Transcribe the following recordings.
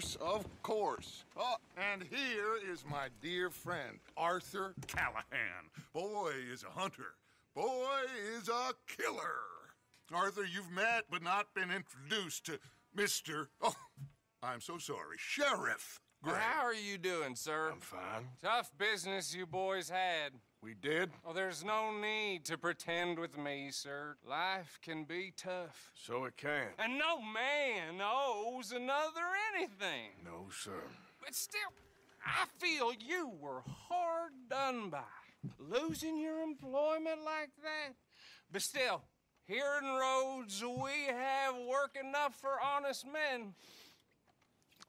course, of course. Oh, and here is my dear friend, Arthur Callahan. Boy is a hunter. Boy is a killer. Arthur, you've met but not been introduced to Mr. Oh, I'm so sorry, Sheriff Gray. Well, how are you doing, sir? I'm fine. Tough business you boys had. We did? Oh, there's no need to pretend with me, sir. Life can be tough. So it can. And no man owes another anything. No, sir. But still, I feel you were hard done by. Losing your employment like that. But still, here in Rhodes, we have work enough for honest men.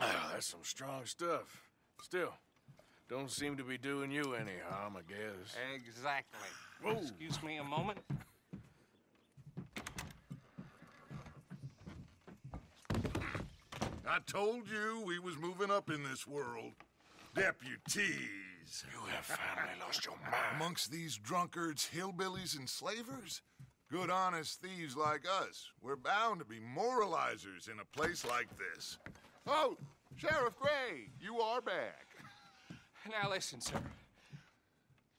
Ah, that's some strong stuff. Still, don't seem to be doing you any harm, I guess. Exactly. Whoa. Excuse me a moment. I told you we was moving up in this world. Deputies. You have finally lost your mind. Amongst these drunkards, hillbillies, and slavers? Good honest thieves like us. We're bound to be moralizers in a place like this. Oh, Sheriff Gray, you are back. Now listen, sir.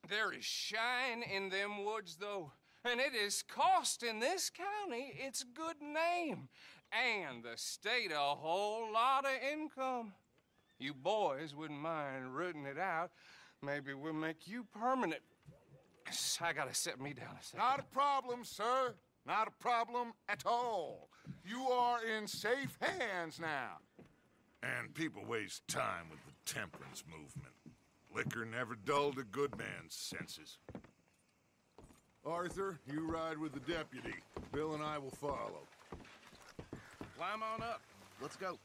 There is shine in them woods, though, and it is costing this county its good name, and the state a whole lot of income. You boys wouldn't mind rooting it out. Maybe we'll make you permanent. I gotta set me down a second. Not a problem, sir. Not a problem at all. You are in safe hands now. And people waste time with the temperance movement. Liquor never dulled a good man's senses. Arthur, you ride with the deputy. Bill and I will follow. Climb on up. Let's go.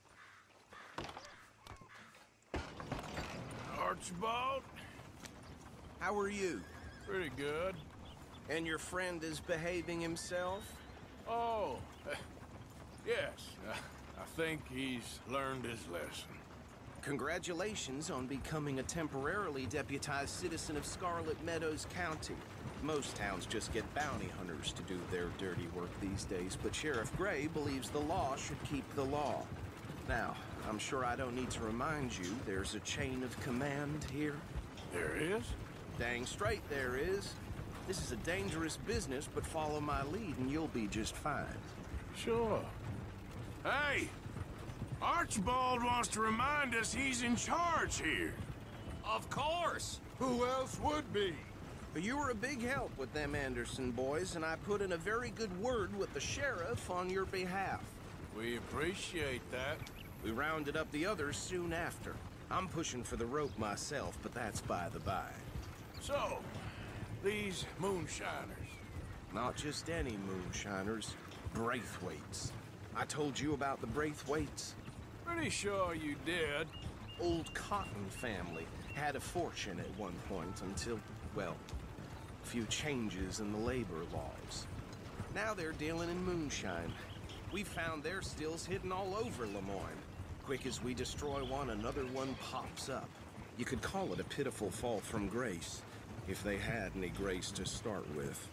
Archibald? How are you? Pretty good. And your friend is behaving himself? Oh, yes. I think he's learned his lesson. Congratulations on becoming a temporarily deputized citizen of Scarlet Meadows County. Most towns just get bounty hunters to do their dirty work these days, but Sheriff Gray believes the law should keep the law. Now, I'm sure I don't need to remind you there's a chain of command here. There is? Dang straight there is. This is a dangerous business, but follow my lead and you'll be just fine. Sure. Hey! Archibald wants to remind us he's in charge here. Of course. Who else would be? But you were a big help with them Anderson boys, and I put in a very good word with the sheriff on your behalf. We appreciate that. We rounded up the others soon after. I'm pushing for the rope myself, but that's by the by. So, these moonshiners. Not just any moonshiners, Braithwaites. I told you about the Braithwaites. Pretty sure you did. Old Cotton family had a fortune at one point until, well, a few changes in the labor laws. Now they're dealing in moonshine. We found their stills hidden all over Lemoyne. Quick as we destroy one, another one pops up. You could call it a pitiful fall from grace, if they had any grace to start with.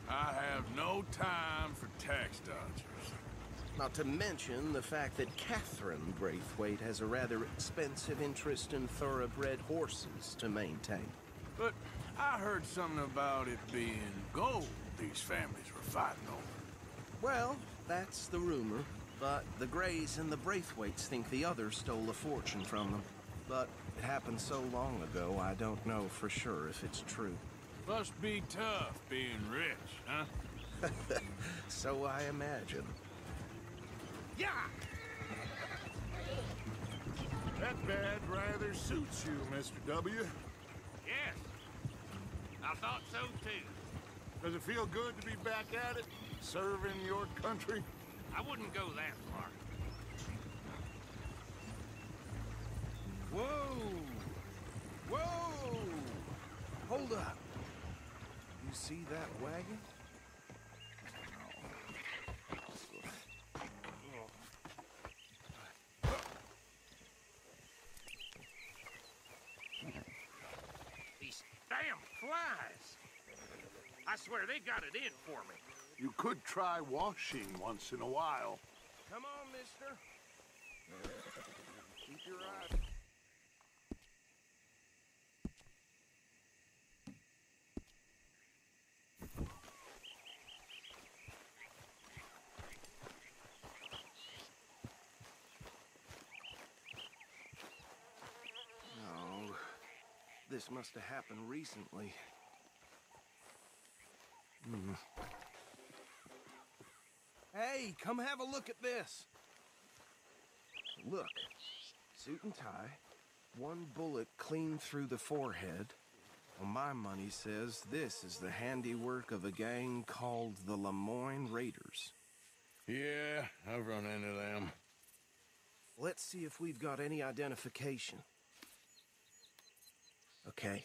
I have no time for tax dodgers. Not to mention the fact that Catherine Braithwaite has a rather expensive interest in thoroughbred horses to maintain. But I heard something about it being gold these families were fighting over. Well, that's the rumor. But the Grays and the Braithwaites think the others stole a fortune from them. But it happened so long ago, I don't know for sure if it's true. Must be tough being rich, huh? So I imagine. Yeah! That bad rather suits you, Mr. W. Yes. I thought so, too. Does it feel good to be back at it, serving your country? I wouldn't go that far. Whoa! Whoa! Hold up. You see that wagon? These damn flies. I swear they got it in for me. You could try washing once in a while. Come on, mister. Keep this must have happened recently. Hey, come have a look at this. Look, suit and tie, one bullet clean through the forehead. Well, my money says this is the handiwork of a gang called the Lemoyne Raiders. Yeah, I've run into them. Let's see if we've got any identification. Okay.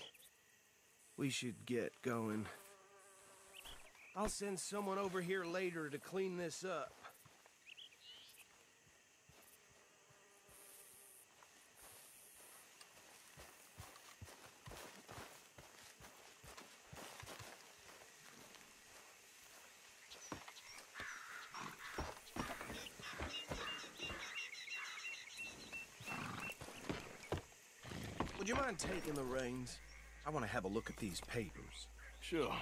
We should get going. I'll send someone over here later to clean this up. Would you mind taking the reins? I want to have a look at these papers. Sure.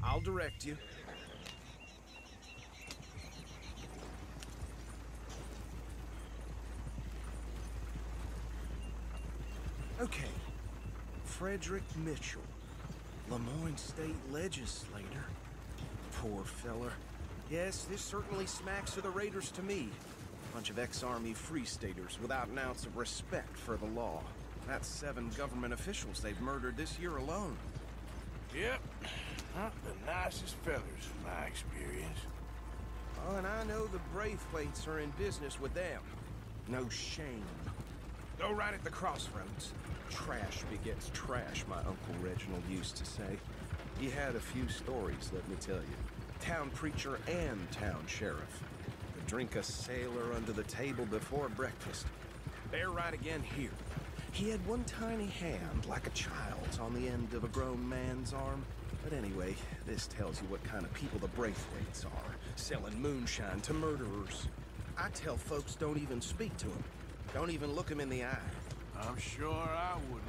I'll direct you. Okay. Frederick Mitchell, Lemoyne State Legislator. Poor feller. Yes, this certainly smacks of the Raiders to me. Bunch of ex-Army Free Staters without an ounce of respect for the law. That's 7 government officials they've murdered this year alone. Yep. Not the nicest fellers, in my experience. Oh, and I know the Braithwaites are in business with them. No shame. Go right at the crossroads. Trash begets trash, my Uncle Reginald used to say. He had a few stories, let me tell you. Town preacher and town sheriff. Could drink a sailor under the table before breakfast. They're right again here. He had one tiny hand, like a child's, on the end of a grown man's arm. But anyway, this tells you what kind of people the Braithwaites are, selling moonshine to murderers. I tell folks don't even speak to them. Don't even look them in the eye. I'm sure I wouldn't.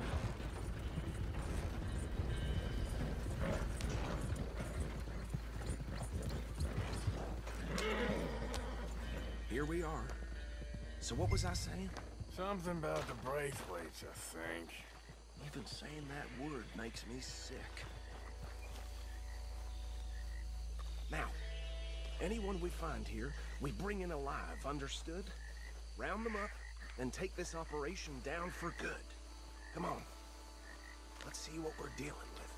Here we are. So what was I saying? Something about the Braithwaites, I think. Even saying that word makes me sick. Now, anyone we find here, we bring in alive, understood? Round them up, and take this operation down for good. Come on. Let's see what we're dealing with.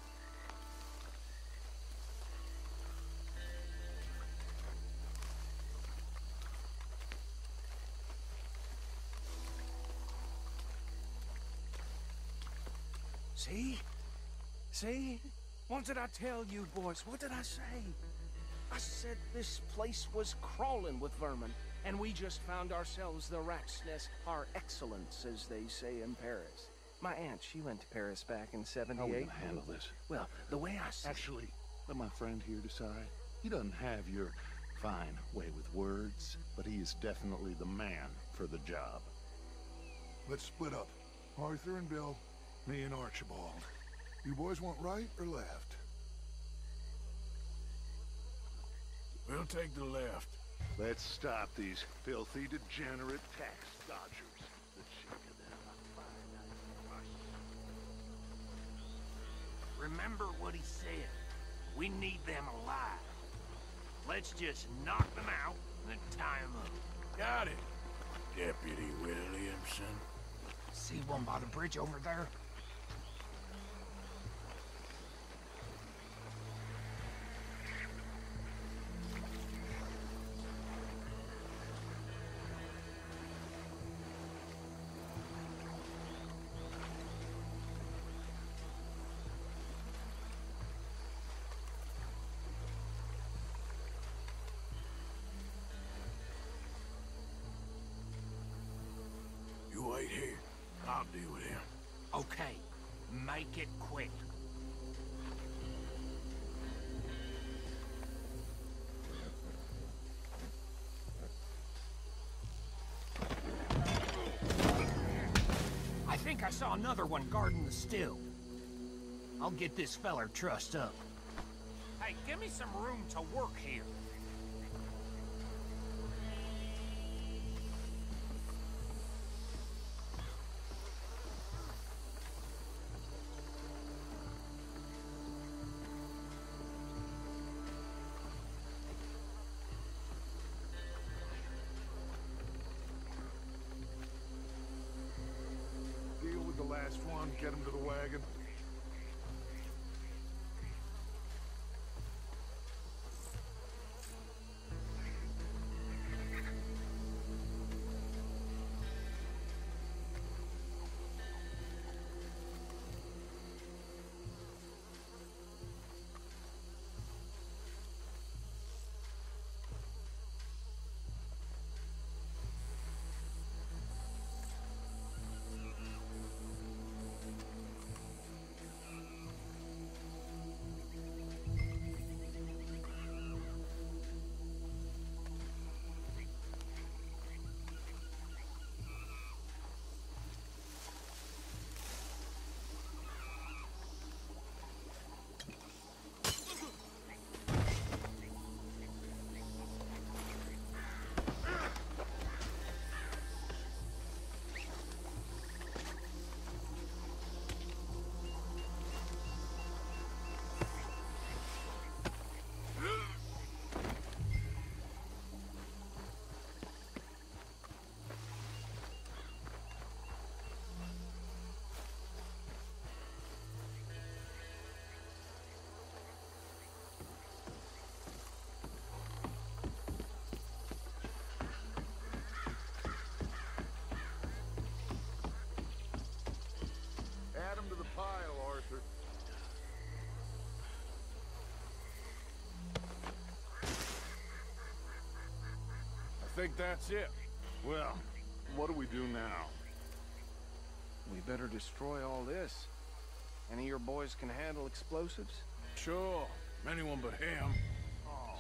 See? See? What did I tell you, boys? What did I say? I said this place was crawling with vermin, and we just found ourselves the rat's nest par excellence, as they say in Paris. My aunt, she went to Paris back in '78. How are we gonna handle this? Well, the way I see Actually, let my friend here decide. He doesn't have your fine way with words, but he is definitely the man for the job. Let's split up. Arthur and Bill, me and Archibald. You boys want right or left? We'll take the left. Let's stop these filthy, degenerate tax dodgers. The cheek of them. Remember what he said. We need them alive. Let's just knock them out and then tie them up. Got it, Deputy Williamson. See one by the bridge over there? You wait here. I'll deal with him. Okay, make it quick. I think I saw another one guarding the still. I'll get this feller trussed up. Hey, give me some room to work here. last one. Get him to the wagon. Add him to the pile, Arthur. I think that's it. Well, what do we do now? We better destroy all this. Any of your boys can handle explosives? Sure. Anyone but him.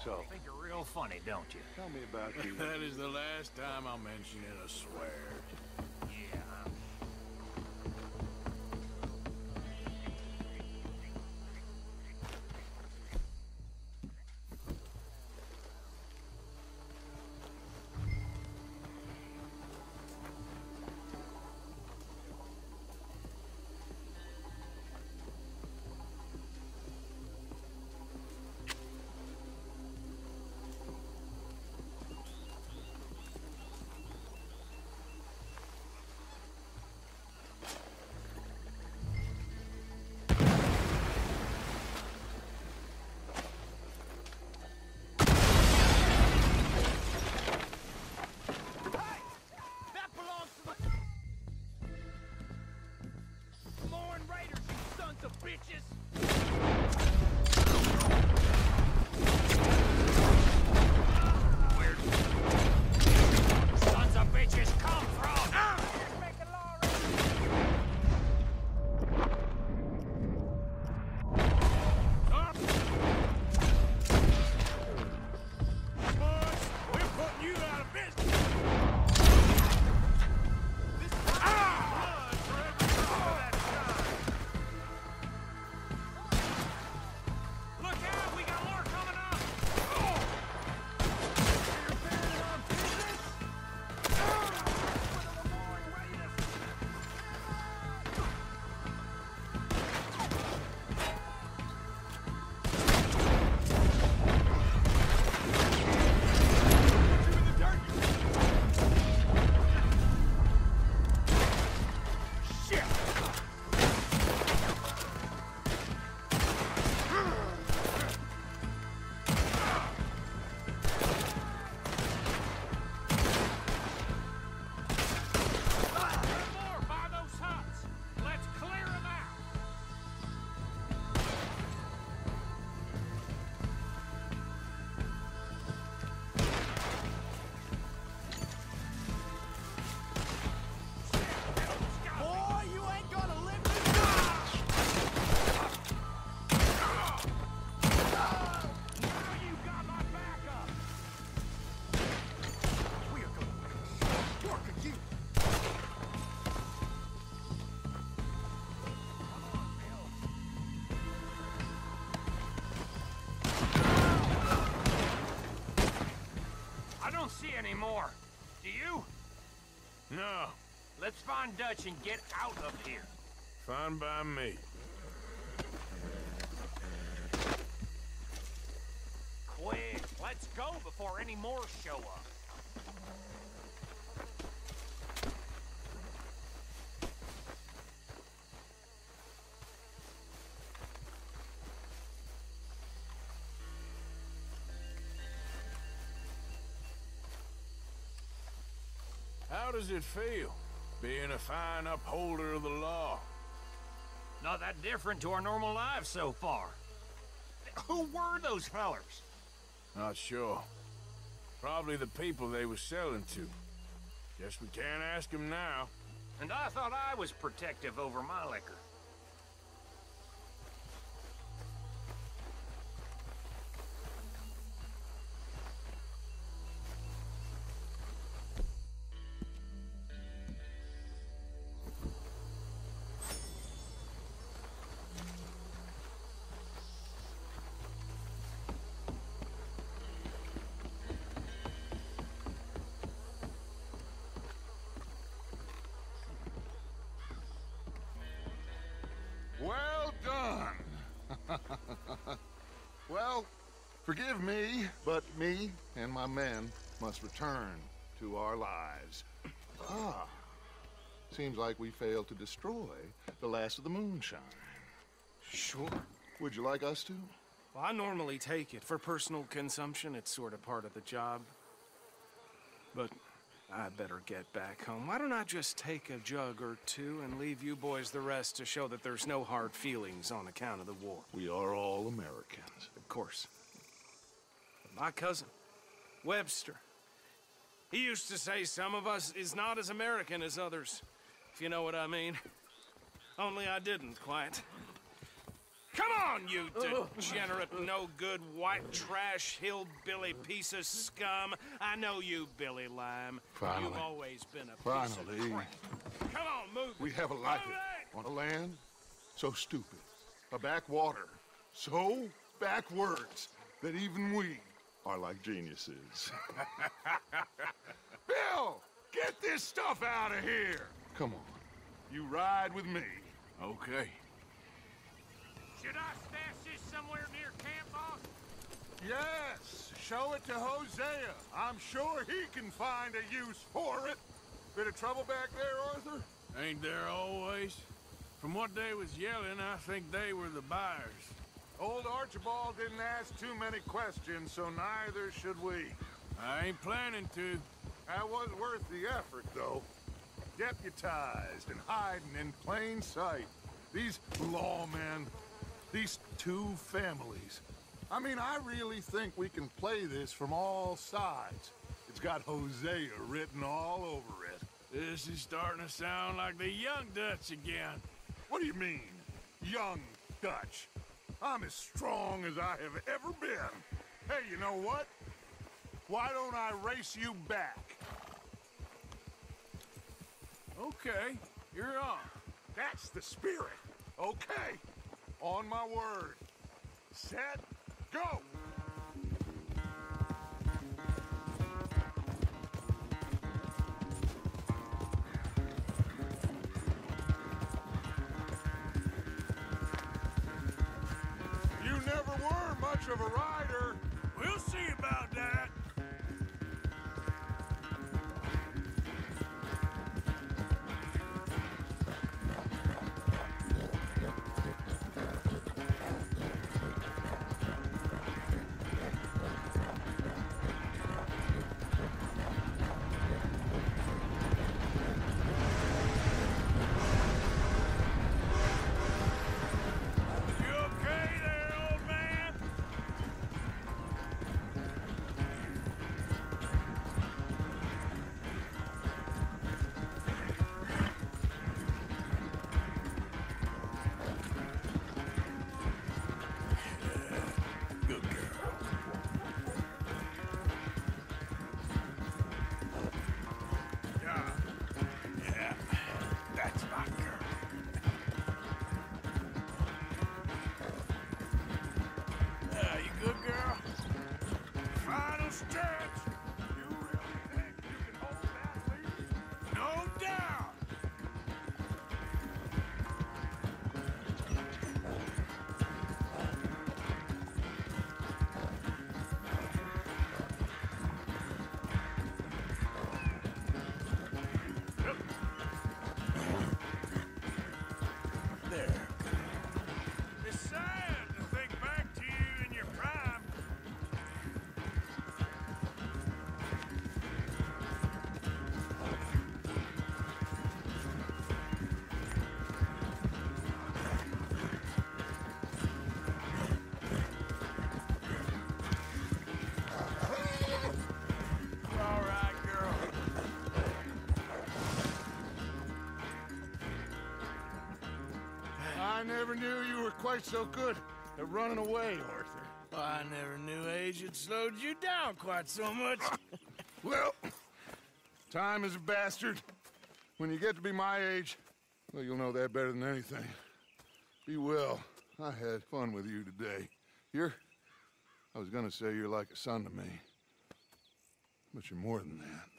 So, You think you're real funny, don't you? tell me about the... That is the last time I'll mention it, I swear. Yeah. Anymore. Do you? No. Let's find Dutch and get out of here. Fine by me. Quick, let's go before any more show up. does it feel, being a fine upholder of the law? Not that different to our normal lives so far. Who were those fellers? Not sure. Probably the people they were selling to. Guess we can't ask them now. And I thought I was protective over my liquor. Well done. Well, forgive me, but me and my men must return to our lives. Ah, seems like we failed to destroy the last of the moonshine. Sure. Would you like us to? Well, I normally take it. For personal consumption, it's sort of part of the job. But I better get back home. Why don't I just take a jug or two and leave you boys the rest to show that there's no hard feelings on account of the war? We are all Americans. Of course. But my cousin, Webster, he used to say some of us is not as American as others, if you know what I mean. Only I didn't quite. Come on, you degenerate, no-good, white trash, hillbilly piece of scum. I know you, Billy Lime. Finally. You've always been a piece of Finally. crap. Come on, move it. We haven't like Move it. On a land so stupid. A backwater so backwards that even we are like geniuses. Bill, get this stuff out of here. Come on. You ride with me. Okay. Should I stash this somewhere near camp, boss? Yes, show it to Hosea. I'm sure he can find a use for it. Bit of trouble back there, Arthur? Ain't there always? From what they was yelling, I think they were the buyers. Old Archibald didn't ask too many questions, so neither should we. I ain't planning to. That was worth the effort, though. Deputized and hiding in plain sight. These lawmen, these two families. I mean, I really think we can play this from all sides. It's got Hosea written all over it. This is starting to sound like the Young Dutch again. What do you mean, young Dutch? I'm as strong as I have ever been. Hey, you know what? Why don't I race you back? Okay, you're on. That's the spirit. Okay. On my word. Set, go! You never were much of a rider. We'll see about that. You okay there, old man? never knew you were quite so good at running away, Arthur. I never knew age had slowed you down quite so much. Well, time is a bastard. When you get to be my age, well, you'll know that better than anything. Be well. I had fun with you today. I was gonna say you're like a son to me, but you're more than that.